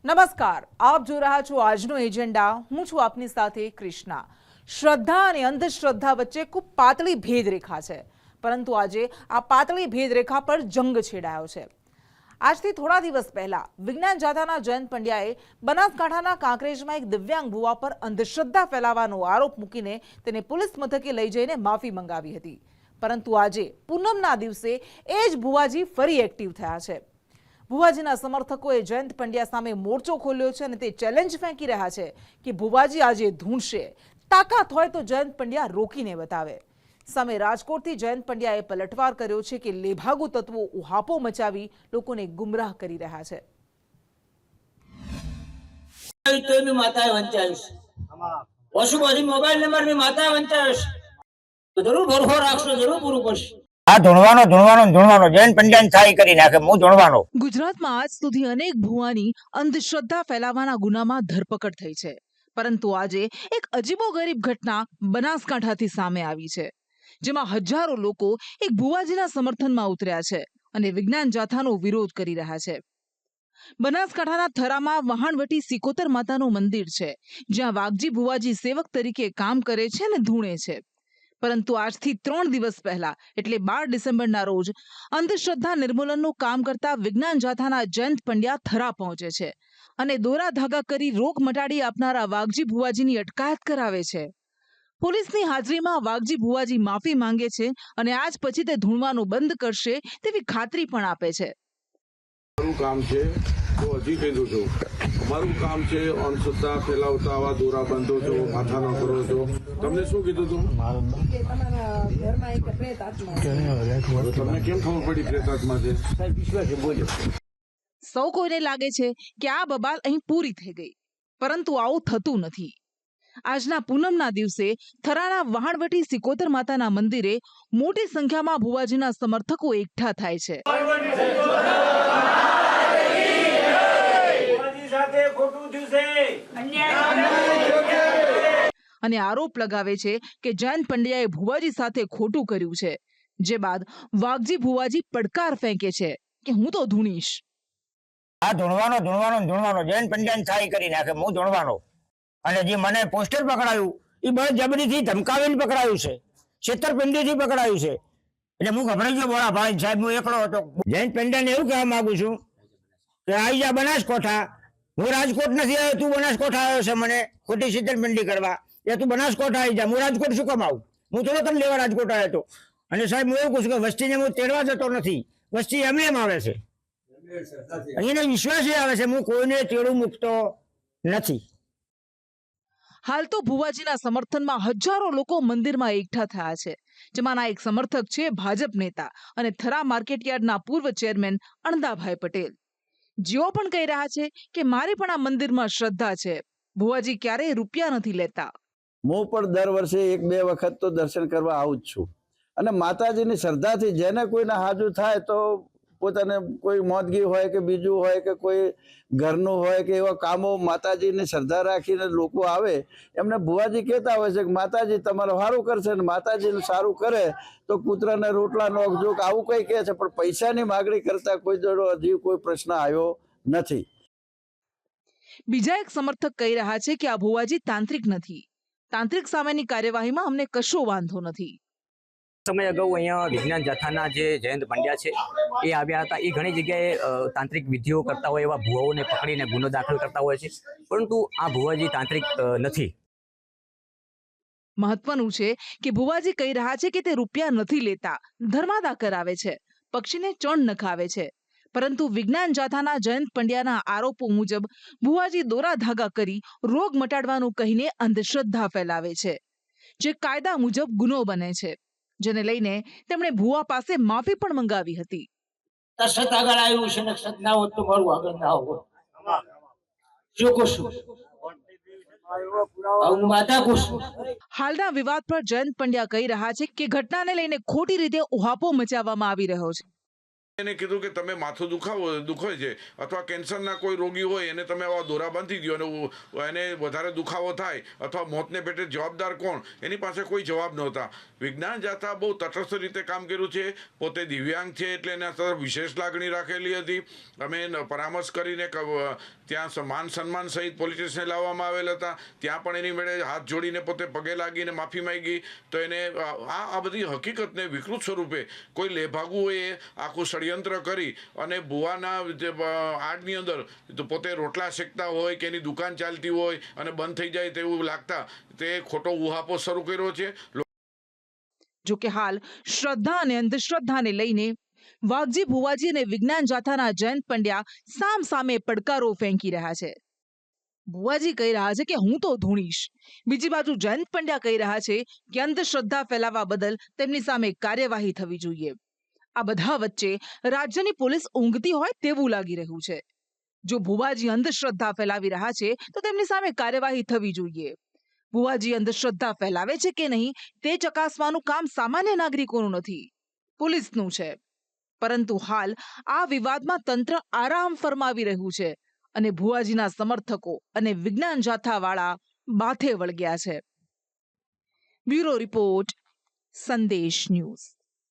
નમસ્કાર, આપ જોઈ રહ્યા છો આજનો એજન્ડા. હું છું આપની સાથે કૃષ્ણા. શ્રદ્ધા અને અંધશ્રદ્ધા વચ્ચે ખૂબ પાતળી ભેદરેખા છે, પરંતુ આજે આ પાતળી ભેદરેખા પર જંગ છેડાયો છે. આજથી થોડા દિવસ પહેલા વિજ્ઞાન જાથાના જયંત પંડ્યાએ બનાસકાંઠાના કાંકરેજમાં એક દિવ્યાંગ ભુવા પર અંધશ્રદ્ધા ફેલાવવાનો આરોપ મૂકીને તેને પોલીસ મથકે લઈ જઈને માફી મંગાવી હતી. પરંતુ આજે પૂનમના દિવસે એ જ ભુવાજી ફરી એક્ટિવ થયા છે. ભુવાજીના સમર્થકોએ જયંત પંડ્યા સામે મોરચો ખોલ્યો છે અને તે ચેલેન્જ ફેંકી રહ્યા છે કે ભુવાજી આજે ધૂણશે. તાકાત હોય તો જયંત પંડ્યા રોકીને બતાવે. સામે રાજકોટથી જયંત પંડ્યાએ પલટવાર કર્યો છે કે લેભાગુ તત્વો ઉહાપો મચાવી લોકોને ગુમરાહ કરી રહ્યા છે. મોબાઈલ નંબર ની માતા વંચાવીશ તો જરૂર ભરખો રાખશો, જરૂર પૂરું કરશે. આ ધૂણવાનો જૈન પંડ્યાને છાઈ કરી નાખે. હું ધૂણવાનો. ગુજરાતમાં આજ સુધી અનેક ભુવાની અંધશ્રદ્ધા ફેલાવવાના ગુનામાં ધરપકડ થઈ છે, પરંતુ આજે એક અજીબોગરીબ ઘટના બનાસકાંઠાથી સામે આવી છે, જેમાં હજારો લોકો એક ભુવાજીના સમર્થનમાં ઉતર્યા છે અને વિજ્ઞાન જાથાનો વિરોધ કરી રહ્યા છે. બનાસકાંઠાના થરામાં વહાણવટી સિકોતર માતાનું મંદિર છે, જ્યાં વાઘજી ભુવાજી સેવક તરીકે કામ કરે છે અને ધૂણે છે. પરંતુ આજથી 3 દિવસ પહેલા એટલે 12 ડિસેમ્બરના રોજ અંધશ્રદ્ધા નિર્મૂલનનું કામ કરતા વિજ્ઞાન જાથાના જયંત પંડ્યા થરા પહોંચે છે અને દોરા ધાગા કરી રોગ મટાડી આપનારા વાઘજી ભુવાજીની અટકાયત કરાવે છે. પોલીસની હાજરીમાં વાઘજી ભુવાજી માફી માંગે છે અને આજ પછી તે ધૂણવાનું બંધ કરશે તેવી ખાતરી પણ આપે છે. અમારું કામ છે તો હજી કીધું છું, અમારું કામ છે અંધશ્રદ્ધા ફેલાવતા આવા દોરા બાંધો છો, માથા ન કરો છો. તમને શું કીધું તું? તમને કેમ ખબર પડી પ્રેતાત્મા છે? સૌ કોઈને લાગે છે કે આ બબાલ અહીં પૂરી થઈ ગઈ, પરંતુ આવું થતું નથી. આજના પૂનમના દિવસે થરાના વહાણવટી સિકોતર માતાના મંદિરે મોટી સંખ્યામાં ભુવાજીના સમર્થકો એકઠા થાય છે. અને આરોપ લગાવે છે કે જયંત પંડ્યાએ ભુવાજી સાથે ખોટું કર્યું છે, જે બાદ વાઘજી ભુવાજી પડકાર ફેંકે છે કે હું તો ધૂણીશ. આ ધૂણવાનો જૈન પંડ્યાને છાઈ કરી નાખે. હું ધૂણવાનો. અને જે મને પોસ્ટર પકડાયું એ બળ જબરીથી ધમકાવીને પકડાયું છે, છેતરપિંડીથી પકડાયું છે. એટલે હું ગભરાઈ ગયો. બોલા ભાઈ સાહેબ, હું એકલો હતો. જૈન પંડ્યાને એવું કહેવા માંગુ છું કે આવી જા બનાસકોઠા. હું રાજકોટ નથી આવ્યો, તું બનાસકોઠા આવ્યો છે મને ખોટી છેતરપિંડી કરવા. એ તું બનાસકોઠા આવી જા. હું રાજકોટ શું કામ આવું? હું થોડો તને લેવા રાજકોટ આવ્યો હતો. અને સાહેબ હું એવું કહું છું કે વસ્તીને હું તેડવા જતો નથી, વસ્તી એમ આવે છે, એને વિશ્વાસ આવે છે. હું કોઈને તેડું મૂકતો નથી. હાલ તો ભુવાજીના સમર્થનમાં હજારો લોકો મંદિરમાં એકઠા થયા છે, જેમાંના એક સમર્થક છે ભાજપ નેતા અને થરા માર્કેટયાર્ડના પૂર્વ ચેરમેન અણદાભાઈ પટેલ. જેઓ પણ કહી રહ્યા છે કે મારી પણ આ મંદિરમાં શ્રદ્ધા છે, ભુવાજી ક્યારેય રૂપિયા નથી લેતા. હું પણ દર વર્ષે 1-2 વખત તો દર્શન કરવા આવું જ છું. અને માતાજીની શ્રદ્ધાથી જેને કોઈને હાજુ થાય તો પોતાને કોઈ મોદગી હોય કે બીજું હોય કે કોઈ ઘરનું હોય કે એવા કામો માતાજીની શ્રદ્ધા રાખીને લોકો આવે, એમને ભુવાજી કહેતા હોય છે કે માતાજી તમારું સારું કરશે ને માતાજીનું સારું કરે તો પુત્રને રોટલા નોખજો કે આવું કંઈ કહે છે. પણ પૈસાની માગણી કરતા કોઈ જોડો હજી કોઈ પ્રશ્ન આવ્યો નથી. બીજા એક સમર્થક કહી રહ્યા છે કે આ ભુવાજી તાંત્રિક નથી, તાંત્રિક સામેની કાર્યવાહીમાં અમને કશો વાંધો નથી. સમય અગાઉ અહીંયા વિજ્ઞાન જાથાના જે જયંત પંડ્યા છે એ આવ્યા હતા. એ ઘણી જગ્યાએ તાંત્રિક વિધિઓ કરતા હોય એવા ભુવાઓને પકડીને ગુનો દાખલ કરતા હોય છે, પરંતુ આ ભુવાજી તાંત્રિક નથી. મહત્વનું છે કે ભુવાજી કહી રહ્યા છે કે તે રૂપિયા નથી લેતા, ધર્માદા કરાવે છે, પક્ષીને ચણ નખાવે છે. પરંતુ વિજ્ઞાન જાથાના જયંત પંડ્યાના આરોપો મુજબ ભુવાજી દોરા ધાગા કરી રોગ મટાડવાનું કહીને અંધશ્રદ્ધા ફેલાવે છે, જે કાયદા મુજબ ગુનો બને છે, જેને લઈને તેમણે ભુવા પાસે માફી પણ મંગાવી હતી. સત આગળ આવ્યું છે ને સત ના હોત તો મારું આગળ ના હોત. શું કશું હાલના વિવાદ પર જયંત પંડ્યા કહી રહ્યા છે કે ઘટનાને લઈને ખોટી રીતે ઉહાપો મચાવવામાં આવી રહ્યો છે. એને કીધું કે તમે માથું દુખે છે અથવા કેન્સરના કોઈ રોગી હોય એને તમે આવા દોરા બાંધી દો અને એને વધારે દુખાવો થાય અથવા મોતને પેટે જવાબદાર કોણ, એની પાસે કોઈ જવાબ નહોતા. વિજ્ઞાન જાથા બહુ તટસ્થ રીતે કામ કર્યું છે. પોતે દિવ્યાંગ છે એટલે એના તરફ વિશેષ લાગણી રાખેલી હતી. અમે પરામર્શ કરીને ત્યાં માન સન્માન સહિત પોલીસ સ્ટેશને લાવવામાં આવેલ હતા. ત્યાં પણ એની મેળે હાથ જોડીને પોતે પગે લાગીને માફી માંગી. તો એને આ બધી હકીકતને વિકૃત સ્વરૂપે કોઈ લેભાગુઓએ આખું ષડયંત્ર કરી અને ભુવાના આડની અંદર તો પોતે રોટલા શેકતા હોય કે એની દુકાન ચાલતી હોય અને બંધ થઈ જાય તેવું લાગતા તે ખોટો ઉહાપો શરૂ કર્યો છે. જો કે હાલ શ્રદ્ધા અને અંધશ્રદ્ધાને લઈને વાઘજી ભુવાજી અને વિજ્ઞાન જાથાના જયંત પંડ્યા સામ સામે પડકારો ફેંકી રહ્યા છે. ભુવાજી કહી રહ્યા છે કે હું તો ધૂણીશ. બીજી બાજુ જયંત પંડ્યા કહી રહ્યા છે કે અંધશ્રદ્ધા ફેલાવવા બદલ તેમની સામે કાર્યવાહી થવી જોઈએ. આ બધા વચ્ચે રાજ્યની પોલીસ ઊંઘતી હોય તેવું લાગી રહ્યું છે. જો ભુવાજી અંધશ્રદ્ધા ફેલાવી રહ્યા છે તો તેમની સામે કાર્યવાહી થવી જોઈએ. ભુવાજી અંધશ્રદ્ધા ફેલાવે છે કે નહીં તે ચકાસવાનું કામ સામાન્ય નાગરિકોનું નથી, પોલીસનું છે. પરંતુ હાલ આ વિવાદમાં તંત્ર આરામ ફરમાવી રહ્યું છે અને ભુવાજીના સમર્થકો અને વિજ્ઞાન જાથાવાળા માથે વળગ્યા છે. બ્યુરો રિપોર્ટ, સંદેશ ન્યૂઝ.